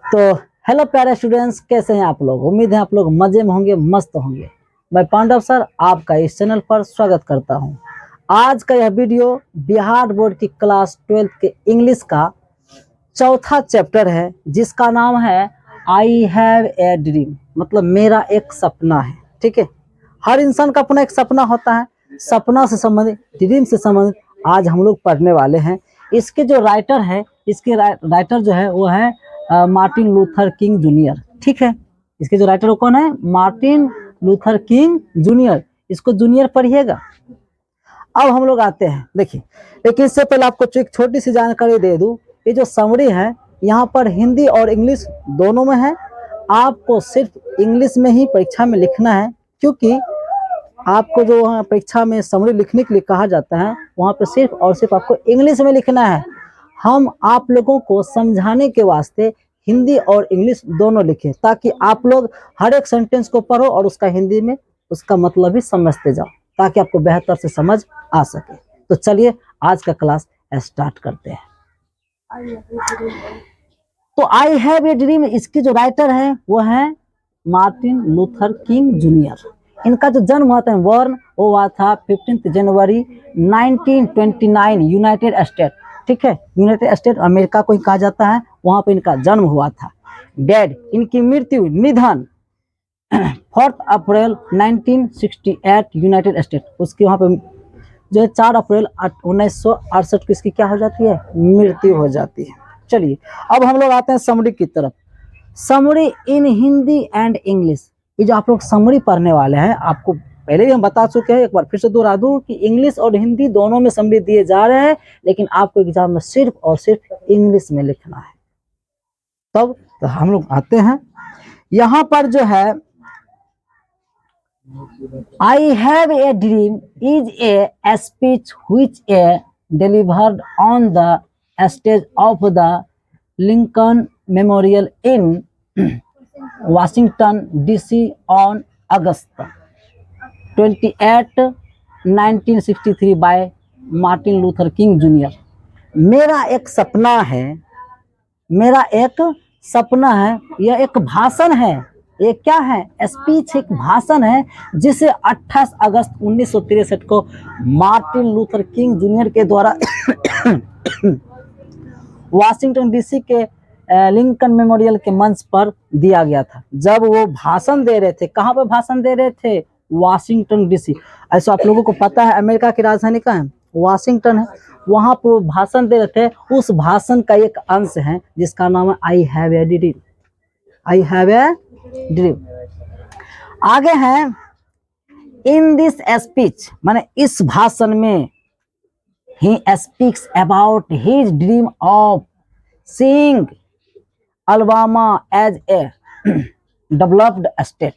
तो हेलो प्यारे स्टूडेंट्स, कैसे हैं आप लोग। उम्मीद है आप लोग मजे में होंगे, मस्त होंगे। मैं पांडव सर आपका इस चैनल पर स्वागत करता हूं। आज का यह वीडियो बिहार बोर्ड की क्लास 12 के इंग्लिश का चौथा चैप्टर है, जिसका नाम है आई हैव ए ड्रीम, मतलब मेरा एक सपना है। ठीक है, हर इंसान का अपना एक सपना होता है। सपना से संबंधित, ड्रीम से संबंधित आज हम लोग पढ़ने वाले हैं। इसके जो राइटर है, इसके राइटर जो है वो है मार्टिन लूथर किंग जूनियर। ठीक है, इसके जो राइटर वो कौन है? Martin Luther King junior. इसको जूनियर पढ़िएगा। अब हम लोग आते हैं, देखिए, लेकिन इससे पहले आपको एक छोटी सी जानकारी दे दूं। ये जो समरी है यहाँ पर हिंदी और इंग्लिश दोनों में है। आपको सिर्फ इंग्लिश में ही परीक्षा में लिखना है, क्योंकि आपको जो वहाँ परीक्षा में समरी लिखने के लिए कहा जाता है, वहाँ पे सिर्फ और सिर्फ आपको इंग्लिश में लिखना है। हम आप लोगों को समझाने के वास्ते हिंदी और इंग्लिश दोनों लिखें, ताकि आप लोग हर एक सेंटेंस को पढ़ो और उसका हिंदी में उसका मतलब भी समझते जाओ, ताकि आपको बेहतर से समझ आ सके। तो चलिए आज का क्लास स्टार्ट करते हैं। तो आई हैव ए ड्रीम, इसकी जो राइटर है वो है मार्टिन लूथर किंग जूनियर। इनका जो जन्म हुआ था वर्न वो हुआ था 15 जनवरी 1929 यूनाइटेड स्टेट। ठीक है, यूनाइटेड स्टेट अमेरिका को ही कहा जाता है, वहां पे इनका जन्म हुआ था। डेड, इनकी मृत्यु निधन 4 अप्रैल 1968 यूनाइटेड स्टेट। उसकी वहां पे जो है 4 अप्रैल 1968 को इसकी क्या हो जाती है? मृत्यु हो जाती है। चलिए अब हम लोग आते हैं समरी की तरफ। Summary in Hindi and English. ये जो आप लोग समरी पढ़ने वाले हैं, आपको पहले भी हम बता चुके हैं, एक बार फिर से दोहरा दूं कि इंग्लिश और हिंदी दोनों में समरी दिए जा रहे हैं, लेकिन आपको एग्जाम में सिर्फ और सिर्फ इंग्लिश में लिखना है। तब तो हम लोग आते हैं यहाँ पर जो है, I have a dream is a speech which a delivered on the stage of the Lincoln Memorial in Washington DC on August 28, 1963 by Martin Luther King junior. मेरा एक सपना है, मेरा एक सपना है, यह एक भाषण है। ये क्या है? स्पीच, एक भाषण है, जिसे 28 अगस्त 1963 को मार्टिन लूथर किंग जूनियर के द्वारा वाशिंगटन डीसी के लिंकन मेमोरियल के मंच पर दिया गया था। जब वो भाषण दे रहे थे, कहाँ पे भाषण दे रहे थे? Washington DC. ऐसा आप लोगों को पता है अमेरिका की राजधानी कहाँ है? वाशिंगटन है। वहां पर वो भाषण दे रहे थे। उस भाषण का एक अंश है जिसका नाम है I have a dream. I have a dream. आगे है इन दिस स्पीच, माने इस भाषण में he speaks about his dream of seeing Alabama as a developed state।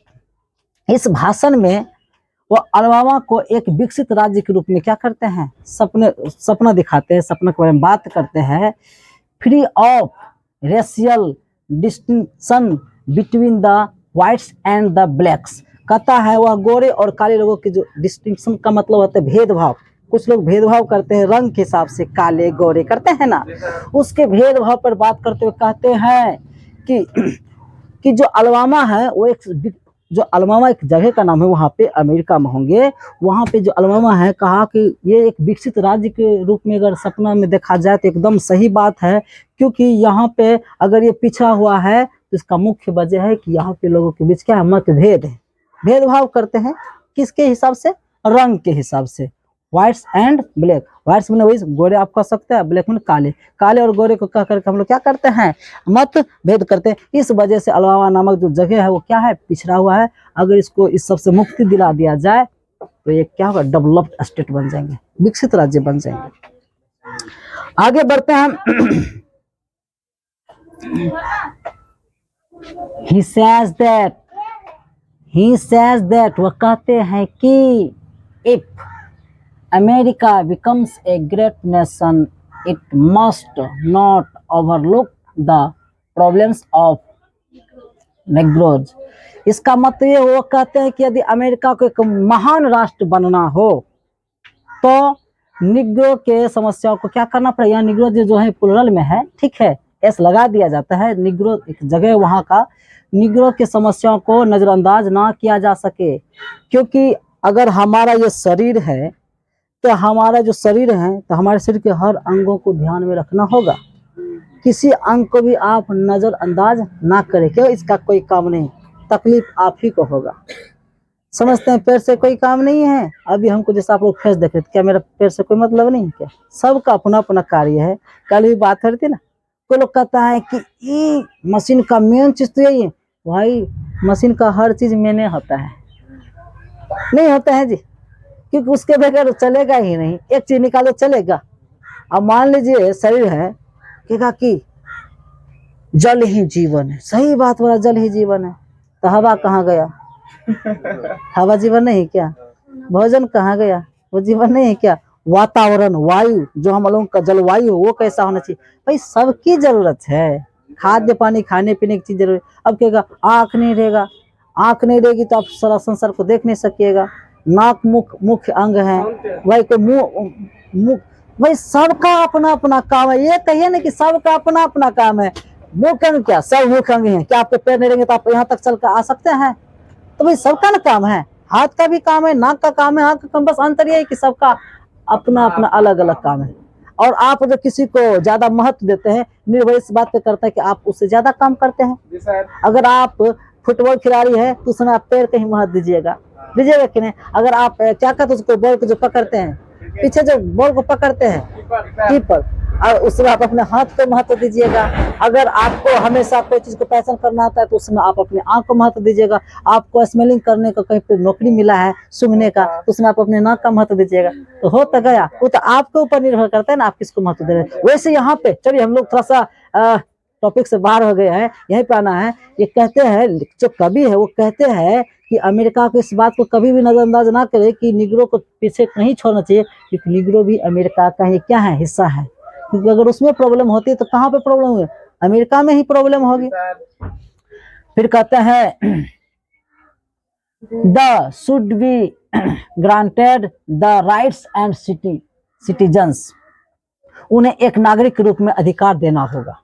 इस भाषण में वो अलबामा को एक विकसित राज्य के रूप में क्या करते हैं? सपना दिखाते हैं, सपना के बारे में बात करते हैं। Free of racial distinction between the whites and the blacks. कहता है वह गोरे और काले लोगों के जो डिस्टिंक्शन का मतलब होता है भेदभाव। कुछ लोग भेदभाव करते हैं रंग के हिसाब से, काले गोरे करते हैं ना, उसके भेदभाव पर बात करते हुए कहते हैं कि जो अलबामा है वो एक, जो अलबामा एक जगह का नाम है, वहाँ पे अमेरिका में होंगे, वहाँ पे जो अलबामा है, कहा कि ये एक विकसित राज्य के रूप में अगर सपना में देखा जाए तो एकदम सही बात है, क्योंकि यहाँ पे अगर ये पिछड़ा हुआ है तो इसका मुख्य वजह है कि यहाँ पे लोगों के बीच क्या है? मतभेद है, भेदभाव करते हैं। किसके हिसाब से? रंग के हिसाब से। व्हाइट्स एंड ब्लैक, व्हाइट्स में वही गोरे आप कह सकते हैं, ब्लैक में काले। काले और गोरे को कह करके हम लोग क्या करते हैं? मत भेद करते हैं। इस वजह से अलबामा नामक जो जगह है वो क्या है? पिछड़ा हुआ है। अगर इसको इस सब से मुक्ति दिला दिया जाए तो ये क्या होगा? डेवलप्ड स्टेट बन जाएंगे, विकसित राज्य बन जाएंगे। आगे बढ़ते हैं हम। he says that वह कहते हैं कि if America becomes a great nation, it must not overlook the problems of Negroes। इसका मतलब ये वो कहते हैं कि यदि अमेरिका को एक महान राष्ट्र बनना हो तो निग्रो के समस्याओं को क्या करना पड़ेगा? निग्रो जो है प्लुरल में है, ठीक है, एस लगा दिया जाता है। निग्रो एक जगह वहाँ का, निग्रो की समस्याओं को नज़रअंदाज ना किया जा सके, क्योंकि अगर हमारा ये शरीर है तो हमारा जो शरीर है तो हमारे शरीर के हर अंगों को ध्यान में रखना होगा। किसी अंग को भी आप नज़रअंदाज ना करें, क्यों? इसका कोई काम नहीं, तकलीफ आप ही को होगा। समझते हैं पैर से कोई काम नहीं है। अभी हमको जैसे आप लोग फेस देख रहे थे, क्या मेरा पैर से कोई मतलब नहीं क्या? सबका अपना अपना कार्य है। कल भी बात करती ना, कोई लोग कहता है कि ये मशीन का मेन चीज तो यही है। भाई मशीन का हर चीज मैंने होता है, नहीं होता है जी, क्योंकि उसके बगैर चलेगा ही नहीं। एक चीज निकालो चलेगा। अब मान लीजिए शरीर है, कहेगा कि जल ही जीवन है। सही बात बोला, जल ही जीवन है। तो हवा कहाँ गया? हवा जीवन नहीं क्या? भोजन कहाँ गया? वो जीवन नहीं है क्या? वातावरण, वायु, जो हम लोगों का जलवायु वो कैसा होना चाहिए? भाई सबकी जरूरत है। खाद्य पानी, खाने पीने की चीज जरूरत। अब कहेगा आँख नहीं रहेगा, आँख नहीं रहेगी तो आप सारा संसार को देख नहीं सकिएगा। नाक मुख मुख्य अंग है, भाई कोई मुख, भाई सबका अपना अपना काम है। ये कहिए ना कि सबका अपना अपना काम है। मुख्य अंग क्या? सब मुख्य अंग है। क्या आपके पैर नहीं रहेंगे तो आप यहाँ तक चल कर आ सकते हैं? तो भाई सबका ना काम है। हाथ का भी काम है, नाक का काम है, आँख का काम। बस अंतर ये है कि सबका अपना अपना अलग अलग काम है। और आप जो किसी को ज्यादा महत्व देते हैं, निर्भर इस बात पे करता है कि आप उससे ज्यादा काम करते हैं। अगर आप फुटबॉल खिलाड़ी है तो उसमें आप पैर का ही महत्व दीजिएगा कि नहीं? अगर आप क्या कहते हैं उसको, बॉल को जो पकड़ते हैं, पीछे जो बॉल को पकड़ते हैं, कीपर, और उसमें आप अपने हाथ को महत्व दीजिएगा। अगर आपको हमेशा कोई चीज को पहचान करना आता है तो उसमें आप अपने आंख को महत्व दीजिएगा। आपको स्मेलिंग करने का कहीं पे नौकरी मिला है, सूंघने का, तो उसमें आप अपने नाक का महत्व दीजिएगा। तो हो तो गया, वो तो आपके ऊपर निर्भर करता है ना, आप किसको महत्व दे रहे हैं। वैसे यहाँ पे चलिए हम लोग थोड़ा सा टॉपिक से बाहर हो गए हैं, यहीं पे आना है। ये कहते हैं, जो कवि है वो कहते हैं कि अमेरिका को इस बात को कभी भी नजरअंदाज ना करे कि निग्रो को पीछे नहीं छोड़ना चाहिए, क्योंकि निग्रो भी अमेरिका का ही क्या है, हिस्सा है। क्योंकि अगर उसमें प्रॉब्लम होती है तो कहाँ पे प्रॉब्लम हुई? अमेरिका में ही प्रॉब्लम होगी। फिर कहते हैं the should be granted the rights and citizens, उन्हें एक नागरिक के रूप में अधिकार देना होगा।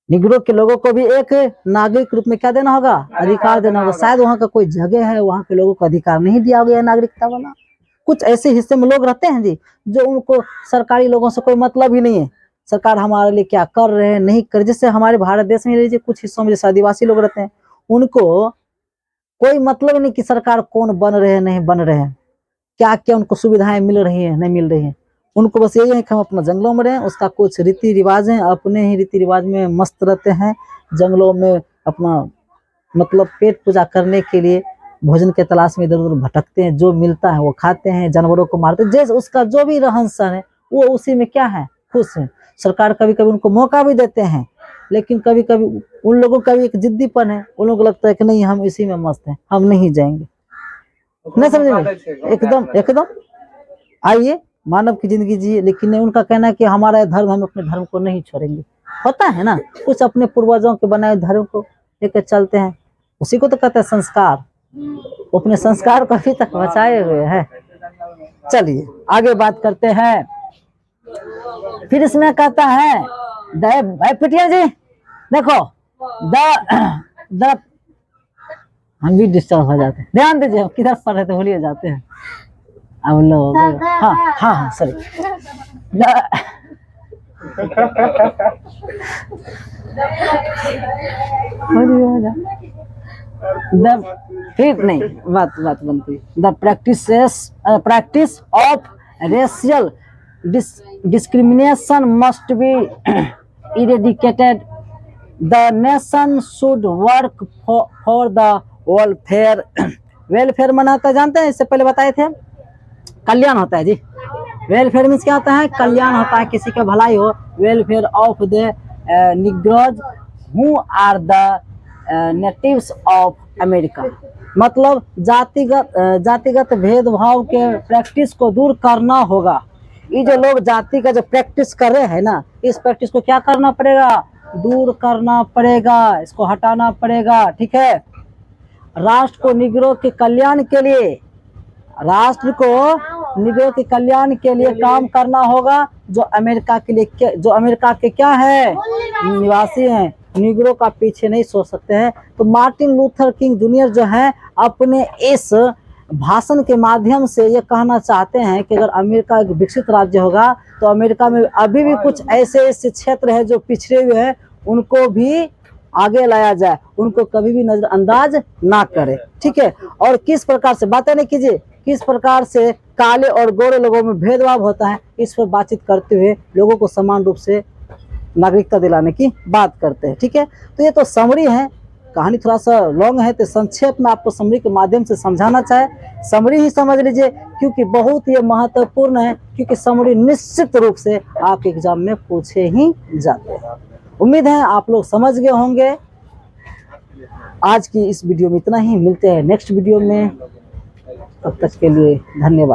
निग्रो के लोगों को भी एक नागरिक रूप में क्या देना होगा? अधिकार देना होगा। शायद वहाँ का कोई जगह है, वहाँ के लोगों को अधिकार नहीं दिया गया नागरिकता वाला। कुछ ऐसे हिस्से में लोग रहते हैं जी, जो उनको सरकारी लोगों से कोई मतलब ही नहीं है, सरकार हमारे लिए क्या कर रहे हैं नहीं कर। जैसे हमारे भारत देश में लीजिए, कुछ हिस्सों में जैसे आदिवासी लोग रहते हैं, उनको कोई मतलब नहीं कि सरकार कौन बन रहे हैं नहीं बन रहे हैं, क्या क्या उनको सुविधाएं मिल रही है नहीं मिल रही है। उनको बस यही है कि हम अपना जंगलों में रहें। उसका कुछ रीति रिवाज है, अपने ही रीति रिवाज में मस्त रहते हैं। जंगलों में अपना मतलब पेट पूजा करने के लिए भोजन के तलाश में इधर उधर भटकते हैं, जो मिलता है वो खाते हैं, जानवरों को मारते हैं। जैसे उसका जो भी रहन सहन है वो उसी में क्या है, खुश है। सरकार कभी कभी उनको मौका भी देते हैं, लेकिन कभी कभी उन लोगों का भी एक जिद्दीपन है। उन लोगों को लगता है कि नहीं हम इसी में मस्त हैं, हम नहीं जाएंगे। नहीं समझे भाई? एकदम एकदम आइए मानव की जिंदगी जिए, लेकिन उनका कहना है कि हमारा धर्म, हम अपने धर्म को नहीं छोड़ेंगे। होता है ना, कुछ अपने पूर्वजों के बनाए धर्म को लेकर चलते हैं, उसी को तो कहते हैं संस्कार। वो अपने संस्कार को अभी तक बचाए हुए हैं। चलिए आगे बात करते हैं। फिर इसमें कहता है पिटिया जी देखो, द हम भी डिस्टर्ब हो जाते हैं, ध्यान दीजिए, किधर पढ़ रहे थे भूलिए जाते हैं। अब लोग हाँ हाँ हाँ सॉरी। फिर नहीं बात बनती। The practice of racial discrimination must be eradicated. The nation should work for the welfare. Welfare मनाता जानते हैं, इससे पहले बताए थे, कल्याण होता है जी। वेलफेयर मीन्स क्या होता है? कल्याण होता है, किसी का भलाई हो। Welfare of the negroes who are the natives of America, मतलब जातिगत भेदभाव के प्रैक्टिस को दूर करना होगा। ये जो लोग जाति का जो प्रैक्टिस कर रहे हैं ना, इस प्रैक्टिस को क्या करना पड़ेगा? दूर करना पड़ेगा, इसको हटाना पड़ेगा। ठीक है। राष्ट्र को निग्रो के कल्याण के लिए, राष्ट्र को निगरों के कल्याण के लिए काम करना होगा, जो अमेरिका के लिए जो अमेरिका के क्या है, निवासी हैं, निगरों का पीछे नहीं सोच सकते हैं। तो मार्टिन लूथर किंग जूनियर जो है अपने इस भाषण के माध्यम से ये कहना चाहते हैं कि अगर अमेरिका एक विकसित राज्य होगा तो अमेरिका में अभी भी कुछ ऐसे ऐसे क्षेत्र है जो पिछड़े हुए हैं, उनको भी आगे लाया जाए, उनको कभी भी नजरअंदाज ना करे। ठीक है, और किस प्रकार से बातें नहीं कीजिए, किस प्रकार से काले और गोरे लोगों में भेदभाव होता है, इस पर बातचीत करते हुए लोगों को समान रूप से नागरिकता दिलाने की बात करते हैं। ठीक है, तो ये तो समरी है, कहानी थोड़ा सा लॉन्ग है तो संक्षेप में आपको समरी के माध्यम से समझाना चाहे, समरी ही समझ लीजिए, क्योंकि बहुत ये महत्वपूर्ण है, क्योंकि समरी निश्चित रूप से आपके एग्जाम में पूछे ही जाते हैं। उम्मीद है आप लोग समझ गए होंगे। आज की इस वीडियो में इतना ही, मिलते हैं नेक्स्ट वीडियो में, तब तक के लिए धन्यवाद।